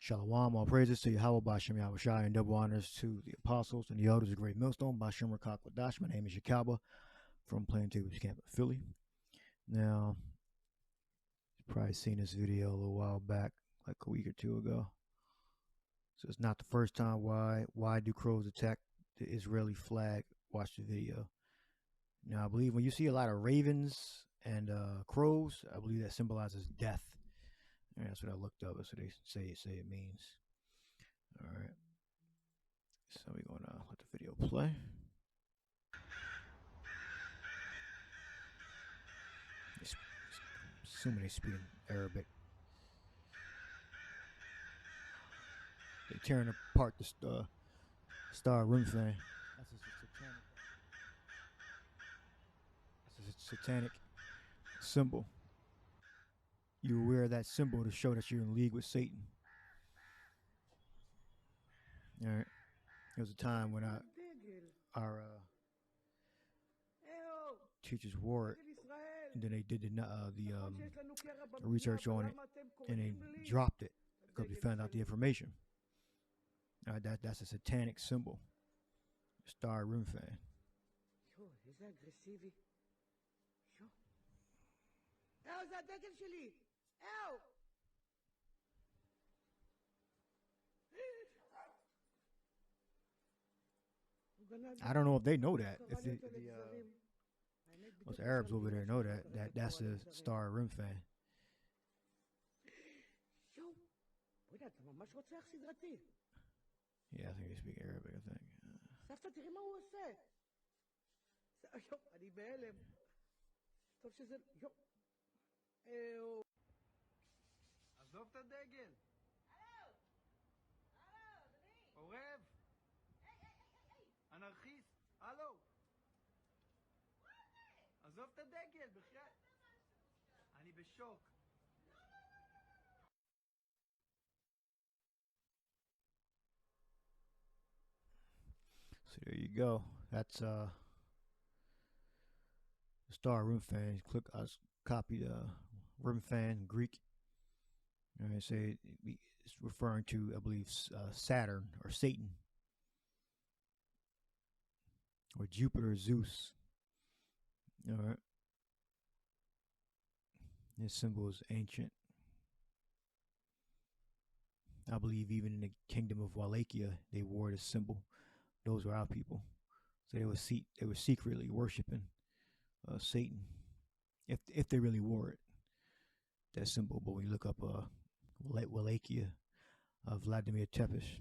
Shalom, all praises to Yahweh Bashem Yahushai, and double honors to the apostles and the elders of Great Millstone, Bashem Rakak. My name is Yakalba from Playing Tables Camp in Philly. Now, you've probably seen this video a little while back, like a week or two ago. So it's not the first time. Why do crows attack the Israeli flag? Watch the video. Now, I believe when you see a lot of ravens and crows, I believe that symbolizes death. And that's what I looked up. That's what they say it means. All right. So we're going to let the video play. Assuming they speak Arabic. They're tearing apart the star Remphan. That's a satanic symbol. You wear that symbol to show that you're in league with Satan. All right. There was a time when our teachers wore it, and then they did the research on it, and they dropped it because we found out the information. That's a satanic symbol. Star Remphan. I don't know if they know that. If those Arabs over there know that's a star Remphan. Yeah, I think they speak Arabic, I think. עזוב את הדגל. עורב. אנרכיסט. הלו. עזוב את הדגל, בכלל. אני בשוק. So there you go. That's star Remphan. Click. I copied Remphan Greek. All right, say it's referring to, I believe, Saturn or Satan or Jupiter, Zeus. All right. This symbol is ancient. I believe even in the kingdom of Wallachia, they wore this symbol. Those were our people. So they were secretly worshiping Satan, if they really wore it, that symbol. But when you look up Wallachia, Vladimir Tepish,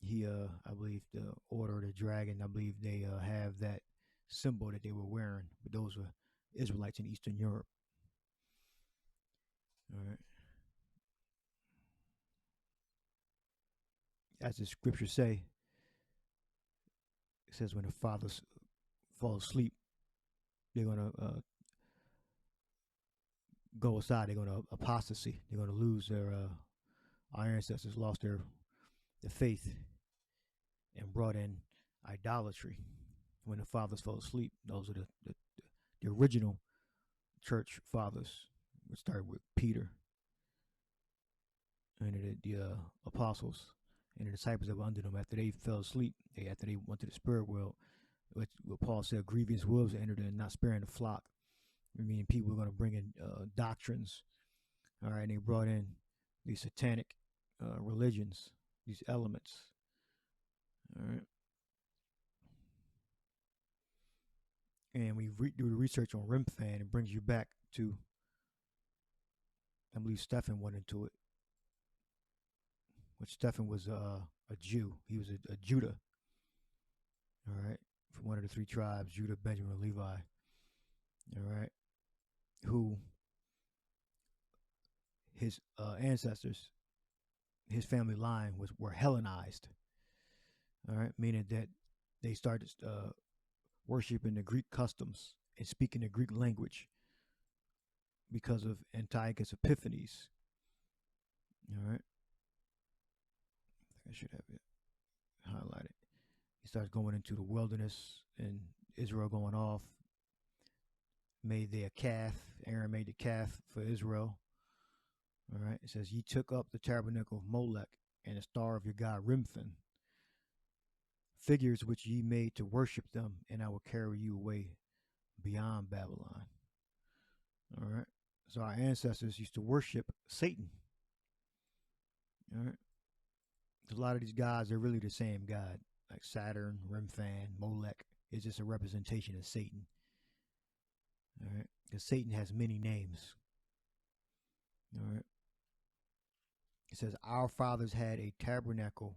he I believe the Order of the Dragon, I believe they have that symbol that they were wearing, but those were Israelites in Eastern Europe. All right. As the scriptures say, it says when the fathers fall asleep, they're going to go aside. They're going to apostasy. They're going to lose their, our ancestors lost their faith and brought in idolatry. When the fathers fell asleep, those are the original church fathers. We started with Peter and the apostles and the disciples that were under them. After they fell asleep, after they went to the spirit world, what Paul said, grievous wolves entered in, not sparing the flock. I mean, people were going to bring in doctrines. All right, and they brought in these satanic religions, these elements. All right. And we do the research on Remphan. It brings you back to, I believe Stephen went into it. Which Stephen was a Jew. He was a Judah. All right. From one of the three tribes, Judah, Benjamin, Levi. All right. Who his ancestors, his family line were Hellenized. All right. Meaning that they started worshiping the Greek customs and speaking the Greek language because of Antiochus Epiphanes. All right. I should have it highlighted. He starts going into the wilderness and Israel going off. Made their calf. Aaron made the calf for Israel. All right. It says, ye took up the tabernacle of Molech and the star of your god Remphan, figures which ye made to worship them, and I will carry you away beyond Babylon. All right. So our ancestors used to worship Satan. All right. A lot of these gods are really the same god, like Saturn, Remphan, Molech. It's just a representation of Satan. All right. Because Satan has many names. All right. It says, our fathers had a tabernacle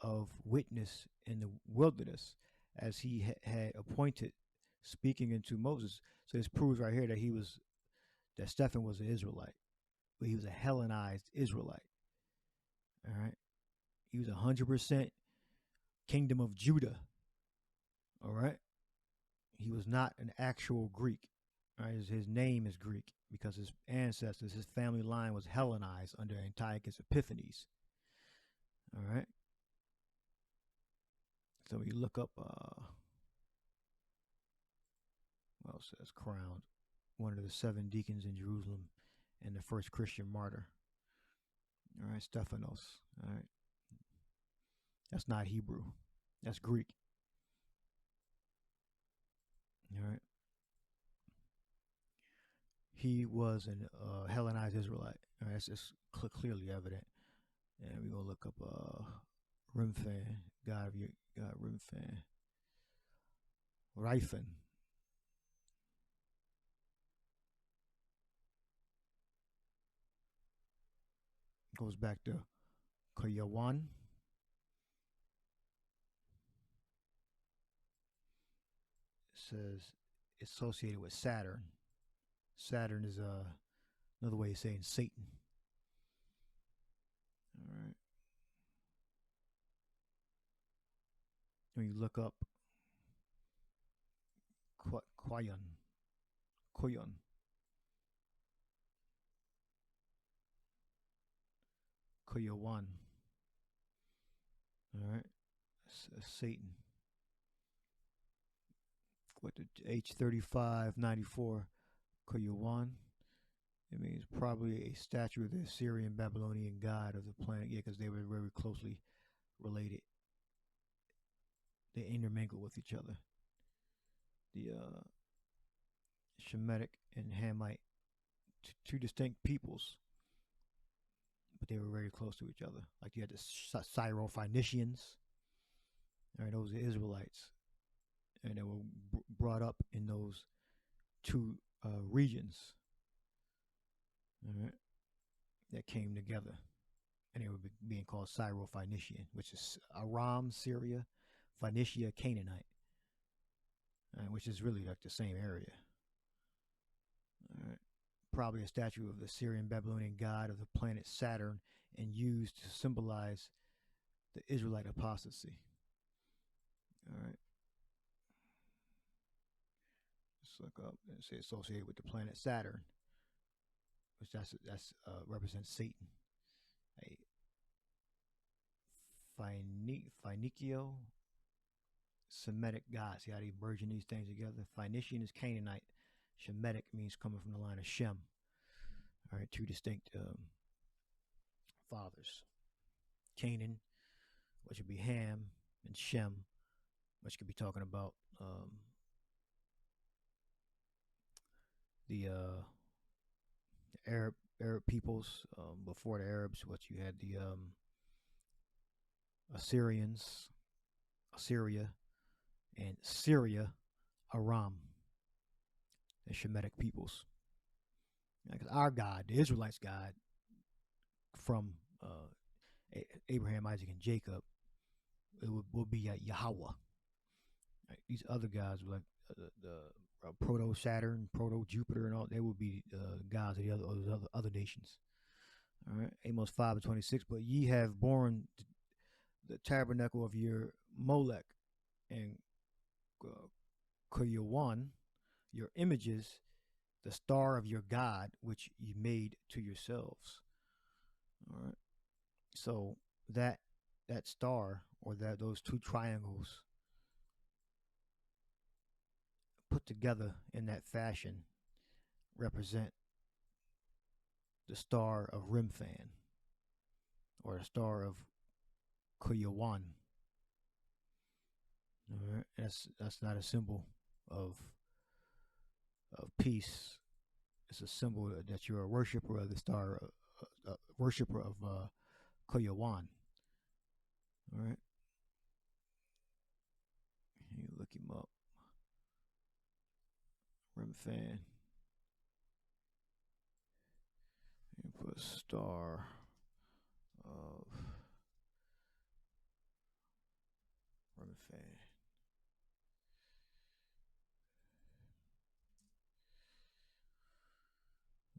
of witness in the wilderness, as he had appointed, speaking unto Moses. So this proves right here that Stephen was an Israelite, but he was a Hellenized Israelite. All right. He was 100% kingdom of Judah. All right. He was not an actual Greek. All right. His name is Greek because his ancestors, his family line was Hellenized under Antiochus Epiphanes. All right. So you look up, well, it says crowned, one of the 7 deacons in Jerusalem and the first Christian martyr. All right, Stephanos. All right. That's not Hebrew. That's Greek. All right. He was an Hellenized Israelite. All right, that's clearly evident. And we're going to look up Remphan, God of your God, Remphan. Remphan. Goes back to Koyawan. Says it's associated with Saturn. Saturn is another way of saying Satan. All right. When you look up Koyon, Koyawan, all right, Satan. What the H3594 Koyawan? It means probably a statue of the Assyrian Babylonian god of the planet. Yeah, because they were very closely related. They intermingle with each other. The Shemitic and Hamite, two distinct peoples, but they were very close to each other. Like you had the Syro-Phoenicians, all right, those are Israelites, and they were brought up in those 2 regions, all right, that came together, and they were being called Syro-Phoenician, which is Aram, Syria, Phoenicia, Canaanite, which is really like the same area. All right. Probably a statue of the Syrian Babylonian god of the planet Saturn, and used to symbolize the Israelite apostasy. All right. Let's look up and say associated with the planet Saturn, which that's represents Satan. A Phoenicio Semitic god. See how they merging these things together? Phoenician is Canaanite. Shemitic means coming from the line of Shem. All right, 2 distinct fathers. Canaan, which would be Ham, and Shem, which could be talking about the Arab peoples before the Arabs. What you had the Assyrians, Assyria, and Syria, Aram, the Shemitic peoples. Because our God, the Israelites' God, from Abraham, Isaac, and Jacob, it will be Yahweh. Right? These other gods were like the proto-Saturn, proto-Jupiter, and all. They would be gods of the other nations. All right, Amos 5:26. But ye have borne the tabernacle of your Molech and Koyawan, your images, the star of your God, which you made to yourselves. All right. So that star, or those 2 triangles put together in that fashion, represent the star of Remphan, or the star of Kuyawan. All right, that's not a symbol of peace. It's a symbol that you're a worshiper of the star, worshiper of Kuyawan. All right, you look him up. Remphan. You put star of Remphan.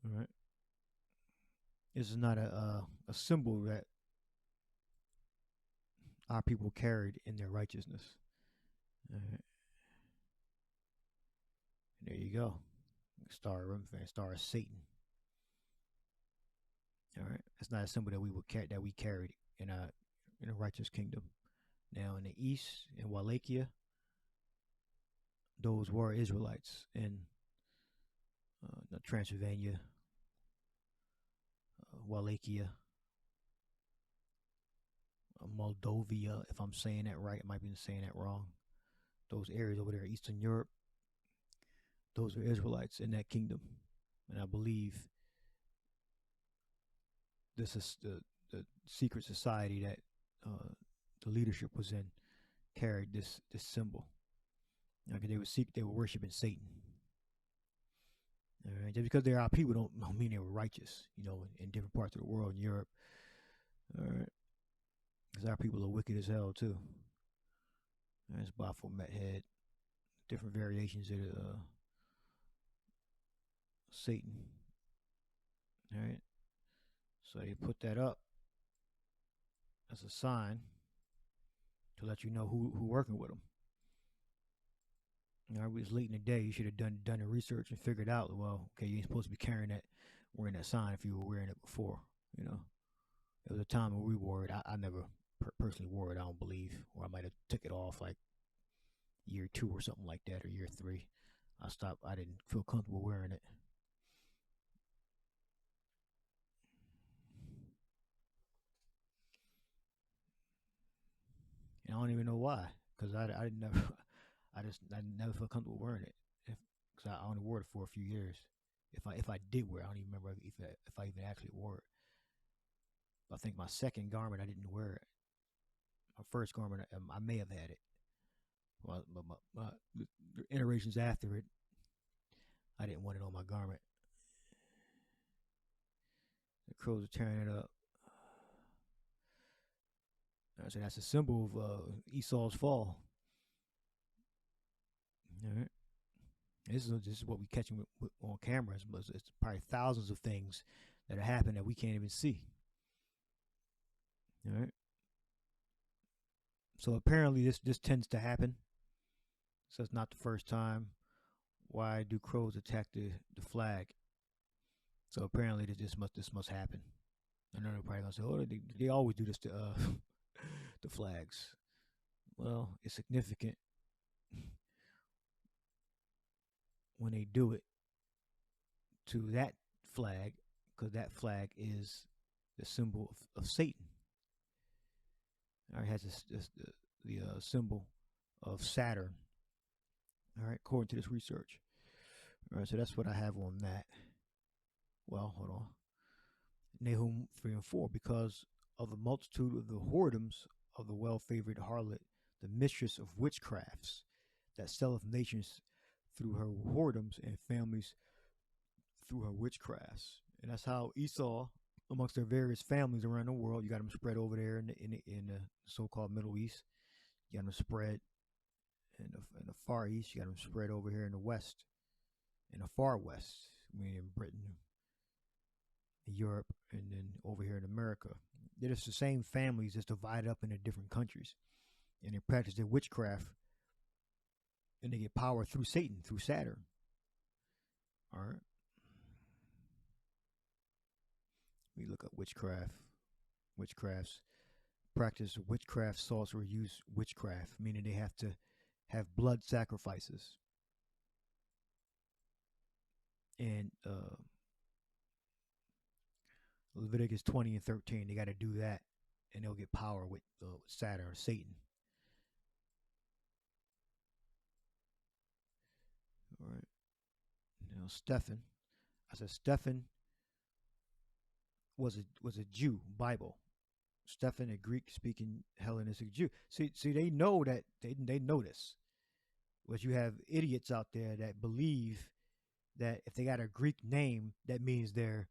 All right. This is not a symbol that our people carried in their righteousness. All right. There you go. Star of Remphan, star of Satan. All right. It's not a symbol that we carried in a righteous kingdom. Now in the east, in Wallachia, those were Israelites. In Transylvania, Wallachia, Moldovia, if I'm saying that right. I might be saying that wrong. Those areas over there, Eastern Europe, those are Israelites in that kingdom. And I believe this is the secret society that the leadership was in, carried this symbol. They were worshiping Satan. All right, just because they're our people don't mean they were righteous. In different parts of the world, in Europe. All right, because our people are wicked as hell too. There's Baphomet head, different variations of Satan. All right, so you put that up as a sign to let you know who working with them. It was late in the day. You should have done the research and figured out, well, okay, you ain't supposed to be wearing that sign if you were wearing it before. There was a time when we wore it. I never personally wore it, I don't believe, or I might have took it off like year 2 or something like that, or year 3. I stopped. I didn't feel comfortable wearing it. And I don't even know why, because I never felt comfortable wearing it, because I only wore it for a few years. If I did wear it, I don't even remember if I even actually wore it. I think my second garment, I didn't wear it. My first garment, I may have had it. Well, but the iterations after it, I didn't want it on my garment. The crows are tearing it up. So that's a symbol of Esau's fall. All right. This is what we catching on cameras, but it's probably thousands of things that are happening that we can't even see. All right. So apparently this tends to happen. So it's not the first time. Why do crows attack the flag? So apparently this must happen. I know they're probably gonna say, oh, they always do this to the flags. Well, it's significant when they do it to that flag, because that flag is the symbol of Satan. All right, it has the symbol of Saturn. All right, according to this research. All right, so that's what I have on that. Well, hold on. Nahum 3 and 4, because of the multitude of the whoredoms of the well-favored harlot, the mistress of witchcrafts, that selleth nations through her whoredoms and families through her witchcrafts. And that's how Esau, amongst their various families around the world, you got them spread over there in the so-called Middle East. You got them spread in the Far East. You got them spread over here in the West, in the Far West, meaning Britain, Europe, and then over here in America. They're just the same families, just divided up into different countries, and they practice their witchcraft, and they get power through Satan, through Saturn. All right. We look up witchcrafts, practice witchcraft, sorcery, use witchcraft, meaning they have to have blood sacrifices. And Leviticus 20 and 13. They got to do that, and they'll get power with Saturn or Satan. All right. Now Stephen. I said Stephen was a Jew. Bible. Stephen, a Greek-speaking Hellenistic Jew. See, they know that they know this. But you have idiots out there that believe that if they got a Greek name, that means they're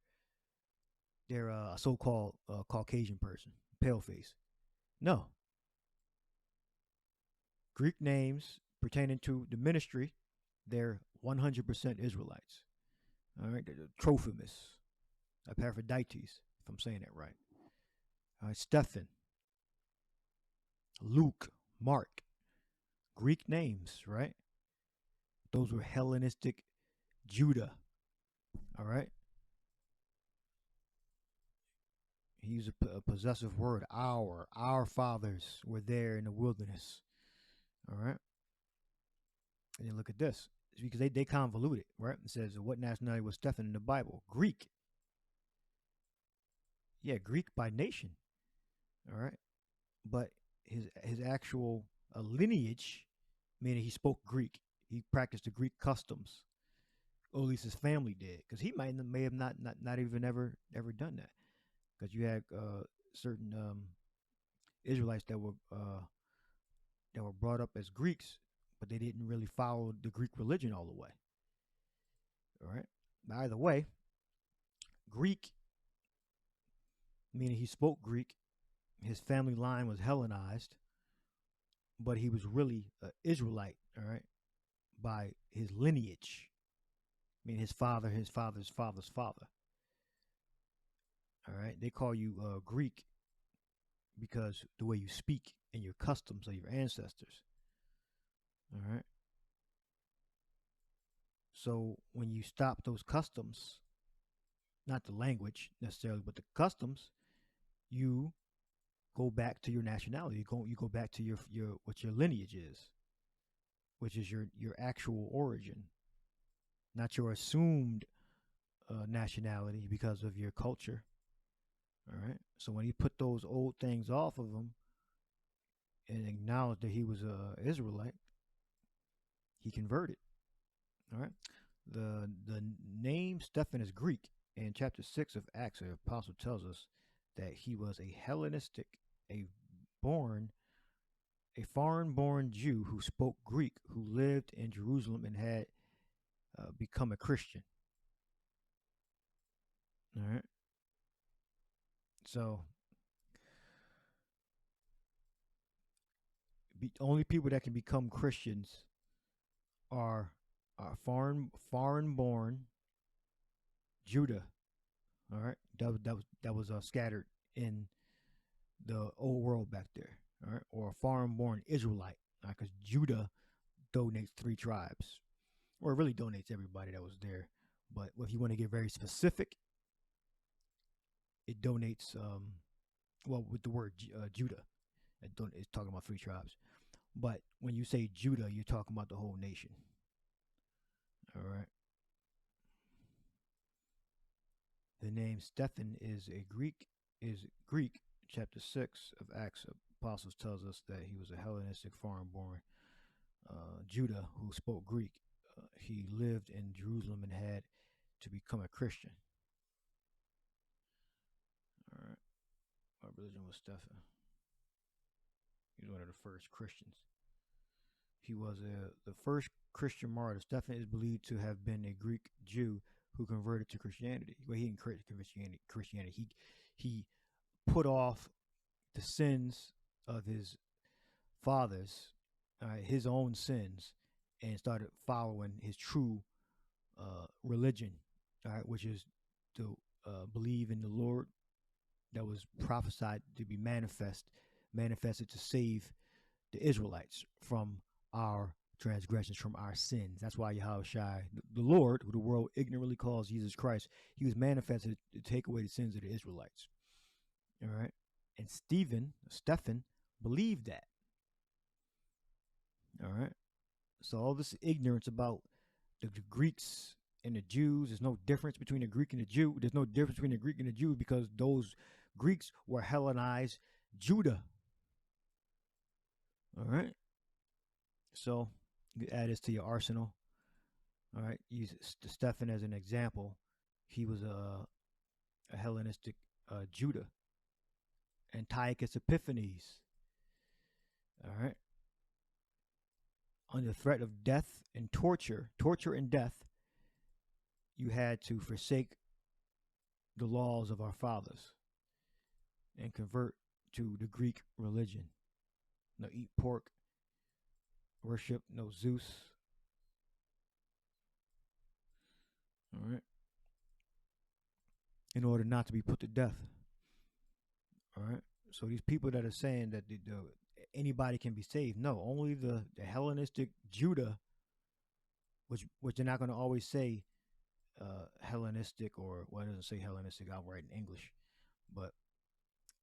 a so-called Caucasian person, paleface. No. Greek names pertaining to the ministry, they're 100% Israelites. All right, Trophimus, Epaphroditus, if I'm saying that right. All right, Stephen, Luke, Mark, Greek names, right? Those were Hellenistic Judah. All right. He used a possessive word. Our fathers were there in the wilderness. All right. And then look at this. It's because they convolute it, right? It says, what nationality was Stephen in the Bible? Greek. Yeah, Greek by nation. All right. But his actual lineage, meaning he spoke Greek. He practiced the Greek customs. Or at least his family did. Because he may have not even ever done that. Because you had certain Israelites that were brought up as Greeks, but they didn't really follow the Greek religion all the way. All right. Now, either way, Greek, meaning he spoke Greek, his family line was Hellenized, but he was really an Israelite. All right, by his lineage, I mean his father, his father's father's father. All right, they call you Greek because the way you speak and your customs of your ancestors. All right. So when you stop those customs, not the language necessarily, but the customs, you go back to your nationality. You go back to your what your lineage is, which is your actual origin, not your assumed nationality because of your culture. All right. So when he put those old things off of him and acknowledged that he was a Israelite, he converted. All right. The name Stephen is Greek. In chapter 6 of Acts, the apostle tells us that he was a Hellenistic, a foreign-born Jew who spoke Greek, who lived in Jerusalem and had become a Christian. All right. So, only people that can become Christians are foreign-born Judah. All right, that was scattered in the old world back there. All right, or a foreign-born Israelite, because Judah donates 3 tribes, or it really donates everybody that was there. But if you want to get very specific, it donates with the word Judah, it's talking about 3 tribes. But when you say Judah, you're talking about the whole nation. All right. The name Stephen is Greek. Chapter 6 of Acts Apostles tells us that he was a Hellenistic foreign-born Judah who spoke Greek. He lived in Jerusalem and had to become a Christian. All right. What religion was Stephen? He was one of the first Christians. He was the first Christian martyr. Stephen is believed to have been a Greek Jew who converted to Christianity. Well, he didn't convert to Christianity. He put off the sins of his fathers, his own sins, and started following his true religion, which is to believe in the Lord that was prophesied to be manifested to save the Israelites from our transgressions, from our sins. That's why Yahushua, the Lord, who the world ignorantly calls Jesus Christ, he was manifested to take away the sins of the Israelites. All right. And Stephen believed that. All right. So all this ignorance about the Greeks and the Jews. There's no difference between a Greek and a Jew. There's no difference between a Greek and a Jew because those Greeks were Hellenized Judah. All right. So you add this to your arsenal. All right. Use Stephen as an example. He was a Hellenistic Judah. Antiochus Epiphanes. All right. Under threat of death and torture and death, you had to forsake the laws of our fathers and convert to the Greek religion. No eat pork, worship no Zeus. All right. In order not to be put to death. All right. So these people that are saying that anybody can be saved, no, only the Hellenistic Judah, which they're not going to always say Hellenistic, or well, it doesn't say Hellenistic outright in English, but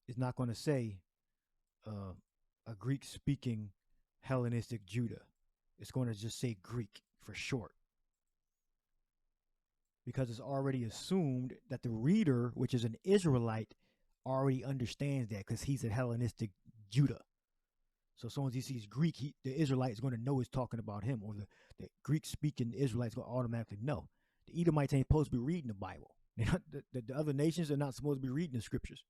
it's not going to say a Greek-speaking Hellenistic Judah. It's going to just say Greek for short, because it's already assumed that the reader, which is an Israelite, already understands that because he's a Hellenistic Judah. So as soon as he sees Greek, the Israelite is going to know it's talking about him, or the Greek-speaking Israelite is going to automatically know. The Edomites ain't supposed to be reading the Bible. The other nations are not supposed to be reading the scriptures.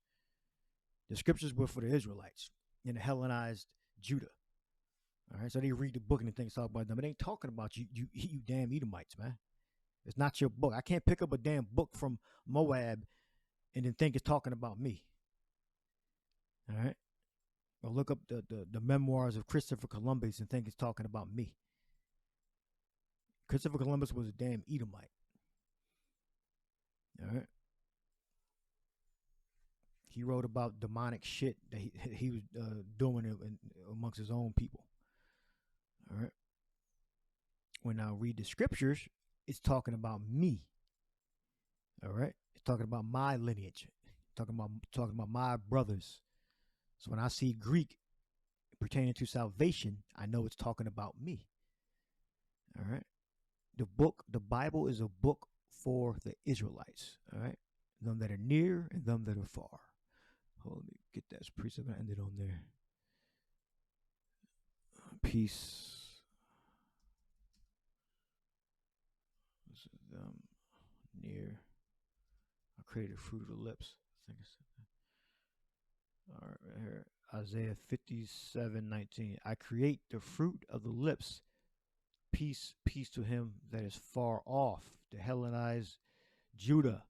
The scriptures were for the Israelites in the Hellenized Judah. All right, so they read the book and the things talk about them. It ain't talking about you damn Edomites, man. It's not your book. I can't pick up a damn book from Moab and then think it's talking about me. All right. Or look up the memoirs of Christopher Columbus and think it's talking about me. Christopher Columbus was a damn Edomite. All right. He wrote about demonic shit that he was doing amongst his own people. All right. When I read the scriptures, it's talking about me. All right. It's talking about my lineage. Talking about my brothers. So when I see Greek pertaining to salvation, I know it's talking about me. All right. The Bible is a book for the Israelites. All right. Them that are near and them that are far. Hold me, get that precept. I ended on there. Peace. This is them near. I created fruit of the lips. I think it's all right, right here. Isaiah 57:19. I create the fruit of the lips. Peace, peace to him that is far off, the Hellenized Judah.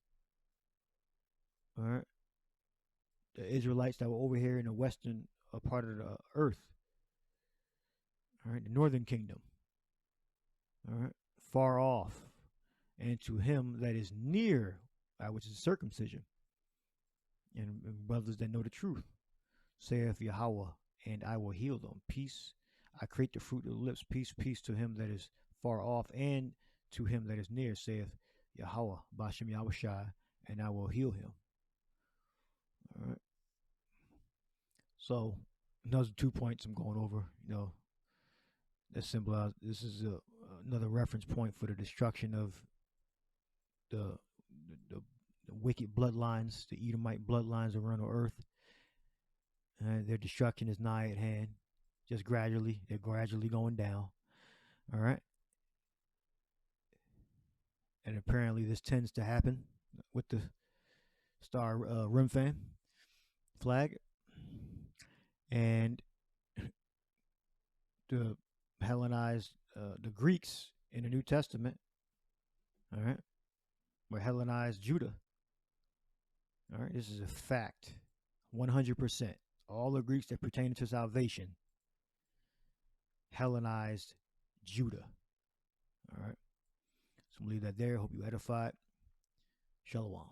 All right. The Israelites that were over here in the western part of the earth. All right. The northern kingdom. All right. Far off. And to him that is near, which is circumcision. And brothers that know the truth, saith Yahweh, and I will heal them. Peace, I create the fruit of the lips. Peace, peace to him that is far off, and to him that is near, saith Yahweh, Bashem Yahushai, and I will heal him. All right. So, those are 2 points I'm going over. You know, that's simple. This is another reference point for the destruction of the wicked bloodlines, the Edomite bloodlines around the earth. And their destruction is nigh at hand. Just gradually. They're gradually going down. All right. And apparently this tends to happen with the star Remphan flag. And the Hellenized, the Greeks in the New Testament, all right, were Hellenized Judah. All right. This is a fact. 100%. All the Greeks that pertain to salvation, Hellenized Judah. All right. So I'm going to leave that there. Hope you edified. Shalom.